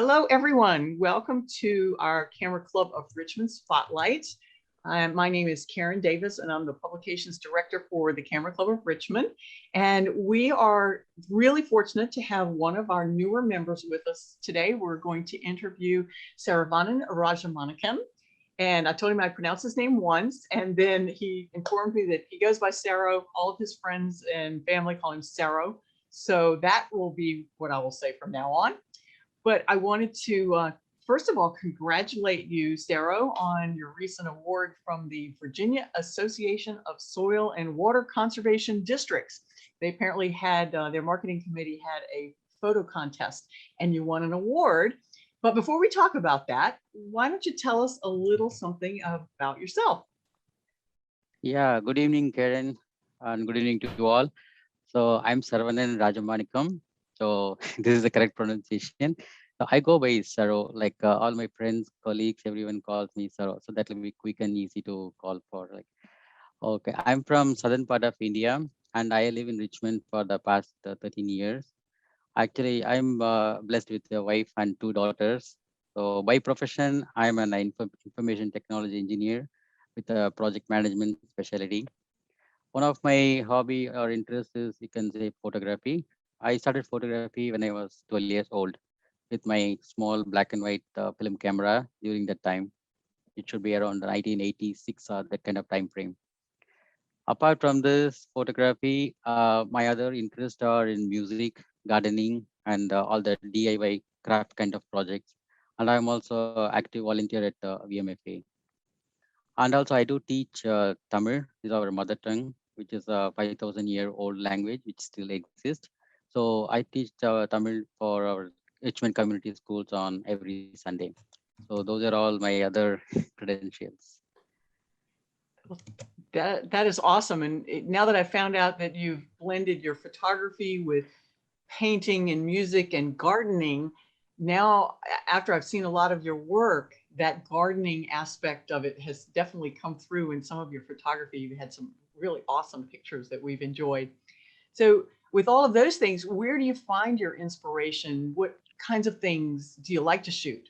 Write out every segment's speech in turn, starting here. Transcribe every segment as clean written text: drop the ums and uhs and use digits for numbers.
Hello, everyone. Welcome to our Camera Club of Richmond Spotlight. My name is Karen Davis, and I'm the Publications Director for the Camera Club of Richmond. And we are really fortunate to have one of our newer members with us today. We're going to interview Saravanan Rajamanickam. And I told him I'd pronounce his name once, and then he informed me that he goes by SARO. All of his friends and family call him SARO. So that will be what I will say from now on. But I wanted to, first of all, congratulate you, SARO, on your recent award from the Virginia Association of Soil and Water Conservation Districts. They apparently had, their marketing committee had a photo contest and you won an award. But before we talk about that, why don't you tell us a little something about yourself? Yeah, good evening, Karen, and good evening to you all. So I'm Saravanan Rajamanickam. So this is the correct pronunciation. So I go by SARO, like all my friends, colleagues, everyone calls me SARO. So that will be quick and easy to call for. Like, okay, I'm from southern part of India, and I live in Richmond for the past 13 years. Actually, I'm blessed with a wife and two daughters. So by profession, I'm an information technology engineer with a project management specialty. One of my hobby or interest is, you can say, photography. I started photography when I was 12 years old with my small black and white film camera during that time. It should be around 1986 or that kind of time frame. Apart from this photography, my other interests are in music, gardening, and all the DIY craft kind of projects. And I'm also active volunteer at VMFA. And also I do teach Tamil, is our mother tongue, which is a 5,000-year-old language, which still exists. So I teach Tamil for our Richmond community schools on every Sunday. So those are all my other credentials. That is awesome. And now that I found out that you've blended your photography with painting and music and gardening, now after I've seen a lot of your work, that gardening aspect of it has definitely come through in some of your photography. You've had some really awesome pictures that we've enjoyed. So with all of those things, where do you find your inspiration? What kinds of things do you like to shoot?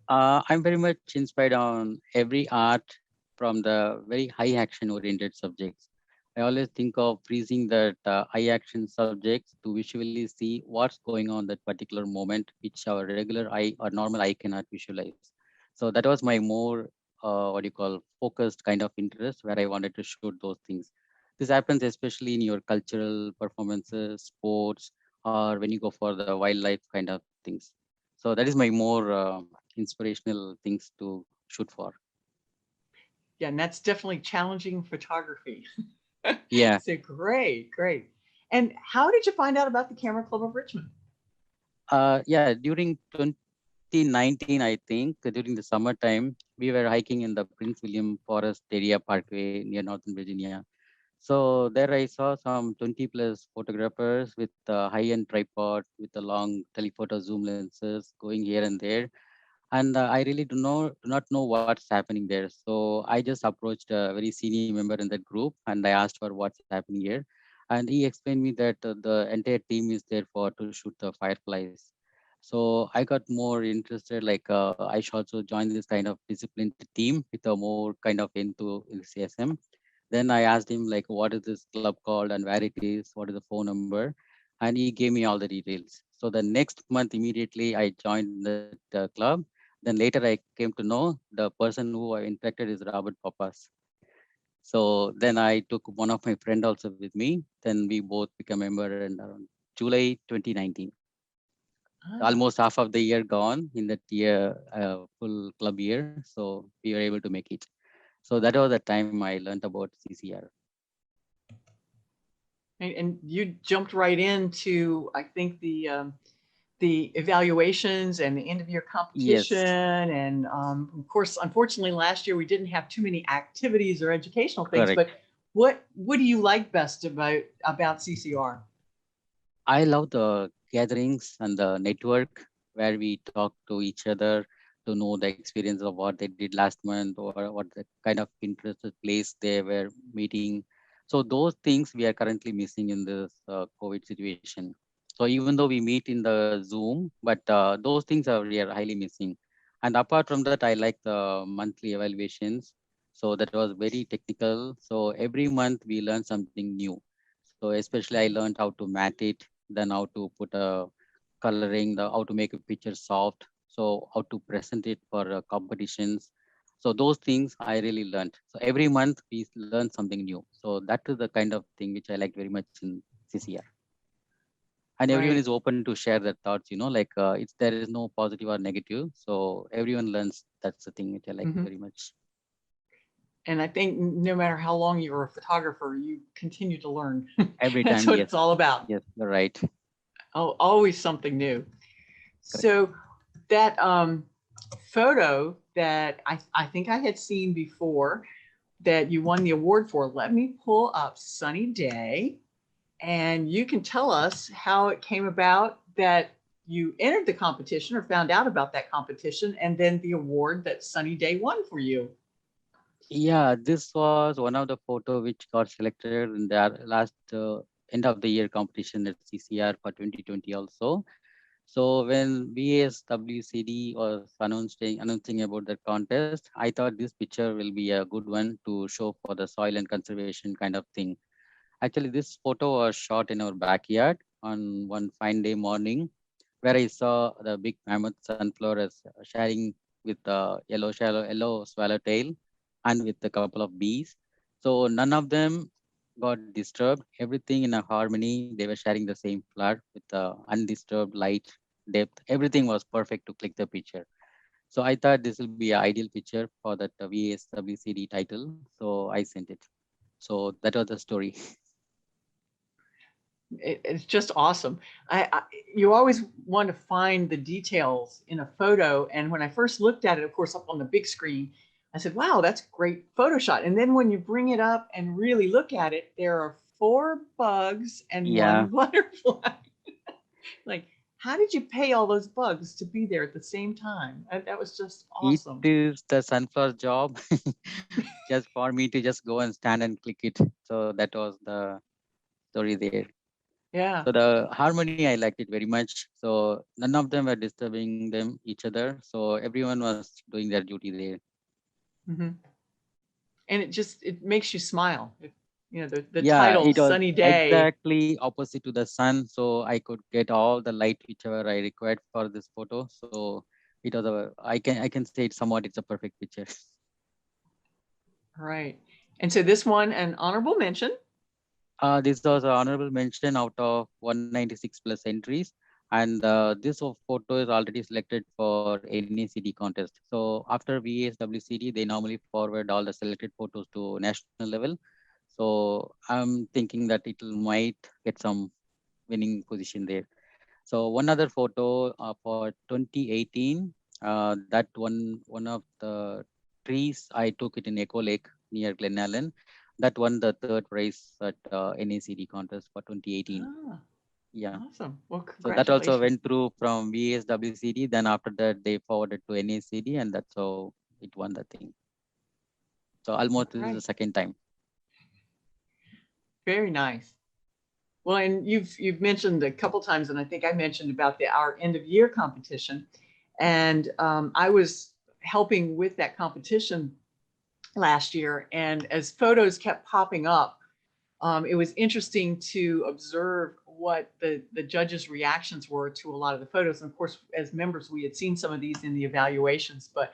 I'm very much inspired on every art from the very high action oriented subjects. I always think of freezing that high action subjects to visually see what's going on that particular moment, which our regular eye or normal eye cannot visualize. So that was my more, what you call, focused kind of interest where I wanted to shoot those things. This happens especially in your cultural performances, sports, or when you go for the wildlife kind of things. So that is my more inspirational things to shoot for. Yeah, and that's definitely challenging photography. Yeah. So great, great. And how did you find out about the Camera Club of Richmond? Yeah, during 2019, I think, during the summertime, we were hiking in the Prince William Forest Area Parkway near Northern Virginia. So there I saw some 20 plus photographers with high-end tripod with the long telephoto zoom lenses going here and there. And I really do not know what's happening there. So I just approached a very senior member in that group and I asked for what's happening here. And he explained me that the entire team is there for to shoot the fireflies. So I got more interested, like I should also join this kind of disciplined team with a more kind of enthusiasm. Then I asked him like, what is this club called and where it is, what is the phone number? And he gave me all the details. So the next month, immediately I joined the club. Then later I came to know the person who I interacted is Robert Papas. So then I took one of my friend also with me. Then we both became member in around July 2019. Almost half of the year gone in that year, full club year. So we were able to make it. So that was the time I learned about CCR. And you jumped right into, I think, the evaluations and the end of year competition. Yes. And of course, unfortunately, last year we didn't have too many activities or educational things. Correct. But what do you like best about CCR? I love the gatherings and the network where we talk to each other to know the experience of what they did last month or what the kind of interested place they were meeting. So those things we are currently missing in this COVID situation. So even though we meet in the Zoom, but those things are we are highly missing. And apart from that, I like the monthly evaluations. So that was very technical. So every month we learn something new. So especially I learned how to mat it, then how to put a coloring, the how to make a picture soft. So how to present it for competitions. So those things I really learned. So every month we learn something new. So that is the kind of thing which I like very much in CCR. And everyone Right. is open to share their thoughts, like it's there is no positive or negative, so everyone learns. That's the thing which I like Mhm. very much. And I think no matter how long you're a photographer, you continue to learn. Every That's time, what yes, it's all about. yes, you're right. Oh, always something new. Correct. So that photo that I think I had seen before that you won the award for, let me pull up Sunny Day, and you can tell us how it came about that you entered the competition or found out about that competition, and then the award that Sunny Day won for you. Yeah, this was one of the photo which got selected in the last end of the year competition at CCR for 2020 also. So when BSWCD was announcing about the contest, I thought this picture will be a good one to show for the soil and conservation kind of thing. Actually, this photo was shot in our backyard on one fine day morning, where I saw the big mammoth sunflower sharing with the yellow swallowtail and with a couple of bees. So none of them got disturbed. Everything in a harmony. They were sharing the same flower with undisturbed light, depth. Everything was perfect to click the picture. So I thought this will be an ideal picture for that VSWCD title. So I sent it. So that was the story. It's just awesome. You always want to find the details in a photo. And when I first looked at it, of course, up on the big screen, I said, wow, that's a great Photoshop. And then when you bring it up and really look at it, there are 4 bugs and Yeah. 1 butterfly. Like, how did you pay all those bugs to be there at the same time? That was just It awesome. is the sunflower job just for me to just go and stand and click it. So that was the story there. Yeah. So the harmony, I liked it very much. So none of them were disturbing them each other. So everyone was doing their duty there. Mhm. And it makes you smile. You know, the Yeah, title it was Sunny Day. exactly opposite to the sun. So I could get all the light whichever I required for this photo. So it was I can say it somewhat it's a perfect picture. Right. And so this one, an honorable mention. This was an honorable mention out of 196 plus entries. And this photo is already selected for NACD contest. So after VSWCD, they normally forward all the selected photos to national level. So I'm thinking that it might get some winning position there. So one other photo for 2018, that one of the trees I took it in Echo Lake near Glen Allen. That won the third prize at NACD contest for 2018. Ah, Yeah. awesome. Well, So that also congratulations. went through from VSWCD. Then after that, they forwarded to NACD, and that's how it won the thing. So All almost this is the right. second time. Very nice. Well, and you've mentioned a couple times, and I think I mentioned about our end of year competition, and I was helping with that competition last year, and as photos kept popping up, it was interesting to observe what the judges' reactions were to a lot of the photos. And of course, as members, we had seen some of these in the evaluations, but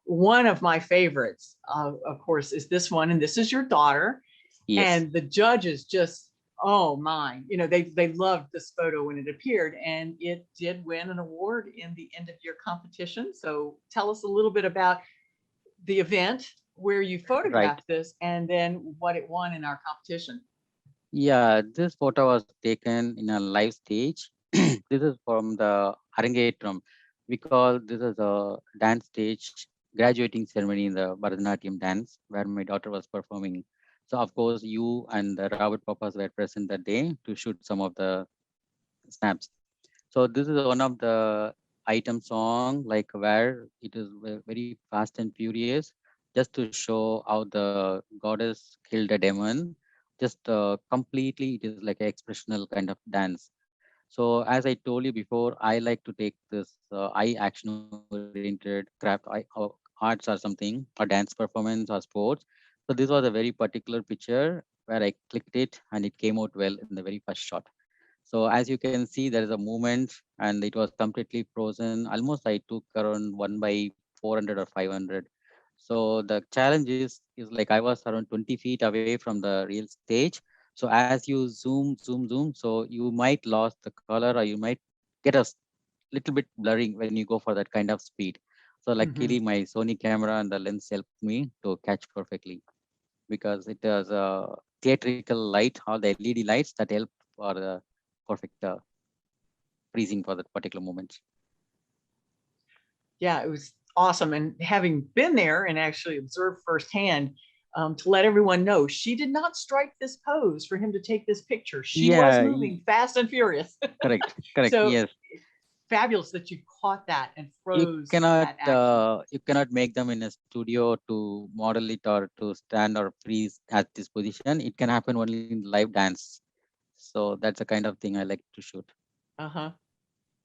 one of my favorites, of course, is this one, and this is your daughter. Yes. And the judges just, oh my, they loved this photo when it appeared, and it did win an award in the end of year competition. So tell us a little bit about the event where you Right. photographed this and then what it won in our competition. Yeah, this photo was taken in a live stage. This is from the Arangetram. We call this as a dance stage graduating ceremony in the Bharatanatyam dance where my daughter was performing. So of course you and the Robert Papas were present that day to shoot some of the snaps. So this is one of the item song like where it is very fast and furious just to show how the goddess killed a demon. Just completely it is like an expressional kind of dance. So as I told you before, I like to take this eye action oriented craft or arts or something, or dance performance or sports. So this was a very particular picture where I clicked it and it came out well in the very first shot. So as you can see, there is a movement and it was completely frozen. Almost I took around 1/400 or 500. So the challenge is like I was around 20 feet away from the real stage. So as you zoom, so you might lose the color or you might get a little bit blurring when you go for that kind of speed. So Hmm. luckily my Sony camera and the lens helped me to catch perfectly because it was a theatrical light, all the LED lights that help for the perfect freezing for that particular moment. Yeah, it was awesome. And having been there and actually observed firsthand, to let everyone know, she did not strike this pose for him to take this picture. She was Yeah, moving fast and furious. correct. So Yes, fabulous that you caught that and you froze cannot that action. you cannot make them in a studio to model it or to stand or freeze at this position. It can happen only in live dance. So that's the kind of thing I like to shoot. Uh-huh.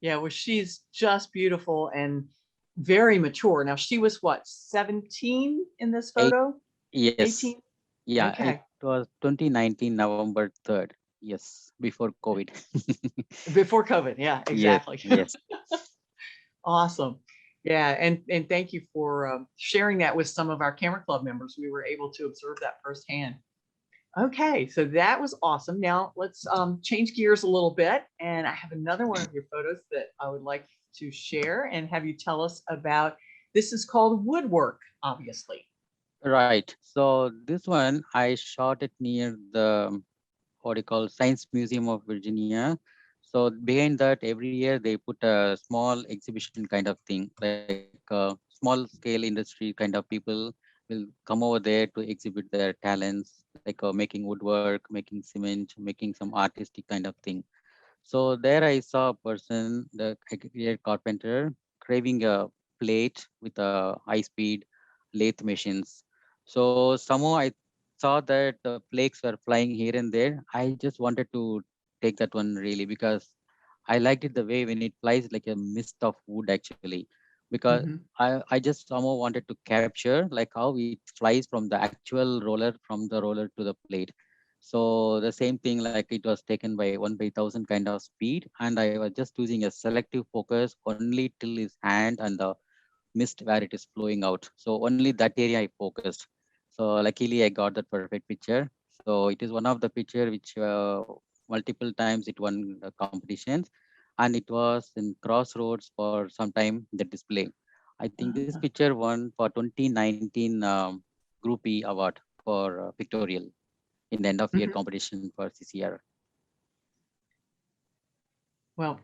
Yeah, well, she's just beautiful and very mature. Now, she was what, 17 in this Eight, photo? yes, 18? yeah, it Okay. was 2019 November 3rd. Yes, before COVID. Before COVID. Yeah, Yes, exactly. yes. Awesome. Yeah, and thank you for sharing that with some of our camera club members. We were able to observe that firsthand. Okay, so that was awesome. Now let's change gears a little bit, and I have another one of your photos that I would like to share and have you tell us about. This is called woodwork, obviously. Right. So this one I shot it near the what do you call Science Museum of Virginia. So behind that, every year they put a small exhibition kind of thing, like small scale industry kind of people will come over there to exhibit their talents, like making woodwork, making cement, making some artistic kind of thing. So there I saw a person, the carpenter, craving a plate with a high-speed lathe machines. So somehow I saw that the flakes were flying here and there. I just wanted to take that one really because I liked it the way when it flies like a mist of wood actually. Because Hmm. I just somehow wanted to capture like how it flies from the actual roller from the roller to the plate. So the same thing like it was taken by 1/1000 kind of speed, and I was just using a selective focus only till his hand and the mist where it is flowing out. So only that area I focused. So luckily I got that perfect picture. So it is one of the picture which multiple times it won the competitions, and it was in Crossroads for some time the display. I think this picture won for 2019 Group E award for pictorial in the end of year Hmm. competition for CCR. Well,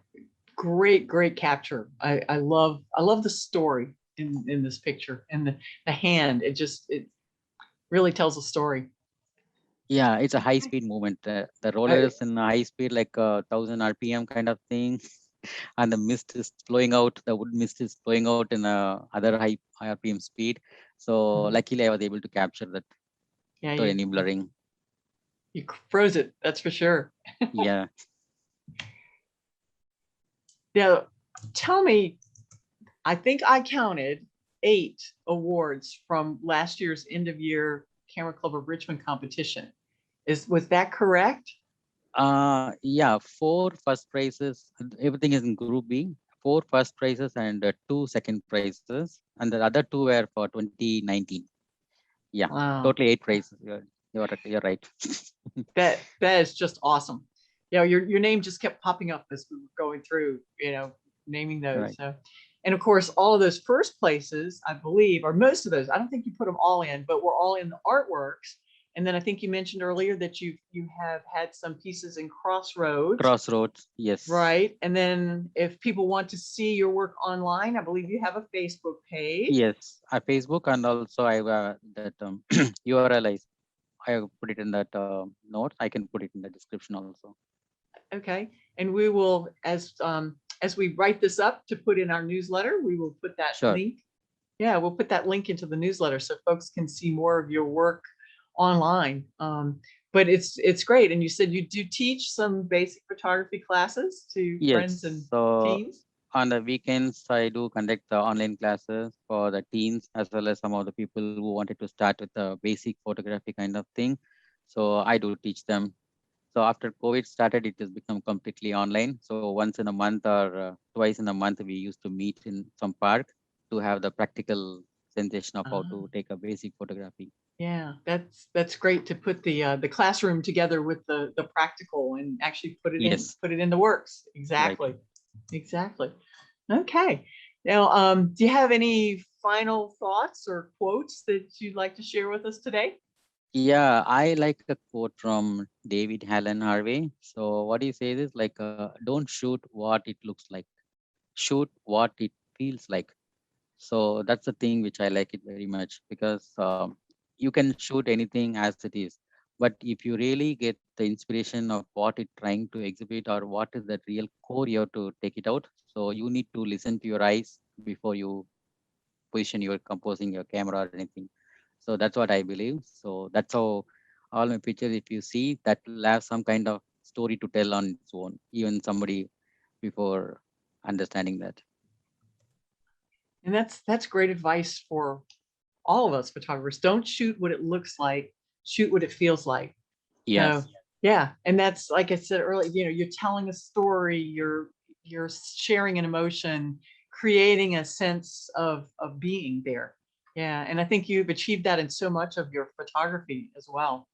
great capture. I love the story in this picture and the hand. It really tells a story. Yeah, it's a high Okay. speed movement. The roller I, is in a high speed, like 1000 RPM kind of thing, and the mist is flowing out. The wood mist is flowing out in other high RPM speed. So Mhm. luckily, I was able to capture that Yeah, without any blurring. you froze it. That's for sure. Yeah. Now, tell me, I think I counted 8 awards from last year's end of year Camera Club of Richmond competition. Was that correct? Yeah, four first prizes. Everything is in Group B. Four first prizes and two second prizes, and the other two were for 2019. Yeah, Wow, totally eight prizes. You're right. that is just awesome. Your name just kept popping up as we were going through, naming those. Right. So, and of course, all of those first places, I believe, or most of those, I don't think you put them all in, but we're all in the artworks. And then I think you mentioned earlier that you have had some pieces in Crossroads, Crossroads. Yes. right? And then if people want to see your work online, I believe you have a Facebook page. Yes, Facebook, and also I that URL I put it in that note. I can put it in the description also. Okay, and we will, as we write this up to put in our newsletter, we will put that Sure. link. Yeah, we'll put that link into the newsletter so folks can see more of your work online. but it's great. And you said you do teach some basic photography classes to friends and Yes. So teens. on the weekends, I do conduct the online classes for the teens as well as some of the people who wanted to start with the basic photography kind of thing. So I do teach them. So after COVID started, it has become completely online. So once in a month or twice in a month, we used to meet in some park to have the practical sensation of how to take a basic photography. Yeah, that's great to put the classroom together with the practical and actually Yes, put it in the works. right. Exactly. Exactly. Okay. Now, do you have any final thoughts or quotes that you'd like to share with us today? Yeah, I like a quote from David Allen Harvey. So what he says is like, don't shoot what it looks like, shoot what it feels like. So that's the thing which I like it very much because you can shoot anything as it is, but if you really get the inspiration of what it trying to exhibit or what is that real core you have to take it out. So you need to listen to your eyes before you position your composing your camera or anything. So that's what I believe. So that's how all my pictures, if you see, that will have some kind of story to tell on its own, even somebody before understanding that. And that's great advice for all of us photographers. Don't shoot what it looks like, shoot what it feels like. So Yes, yeah, and that's like I said earlier, you're telling a story, you're sharing an emotion, creating a sense of being there. Yeah, and I think you've achieved that in so much of your photography as well.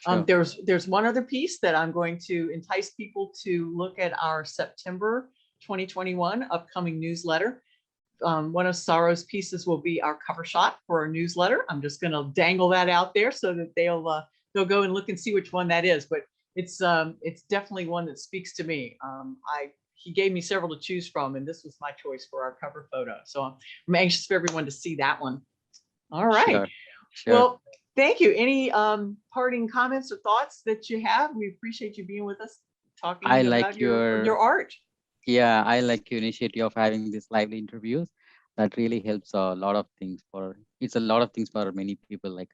sure. There's one other piece that I'm going to entice people to look at our September 2021 upcoming newsletter. One of SARO's pieces will be our cover shot for our newsletter. I'm just going to dangle that out there so that they'll go and look and see which one that is. But it's definitely one that speaks to me. He gave me several to choose from, and this was my choice for our cover photo. So I'm anxious for everyone to see that one. All right. Sure, sure. Well, thank you. Any parting comments or thoughts that you have? We appreciate you being with us, I talking about like your art. yeah, I like your initiative of having these lively interviews. That really helps a lot of things for, it's a lot of things for many people. Like,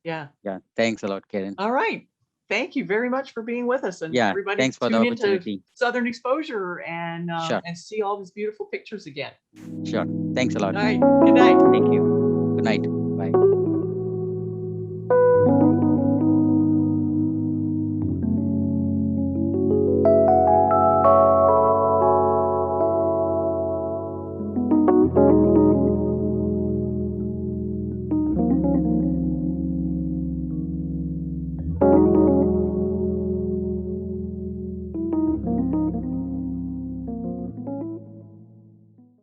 Yeah. yeah, thanks a lot, Karen. All right. Thank you very much for being with us, and Yeah, everybody thanks for the tune into opportunity. Southern Exposure Sure, and see all these beautiful pictures again. sure. Thanks a lot. All right. Good night. Thank you. Good night. Bye.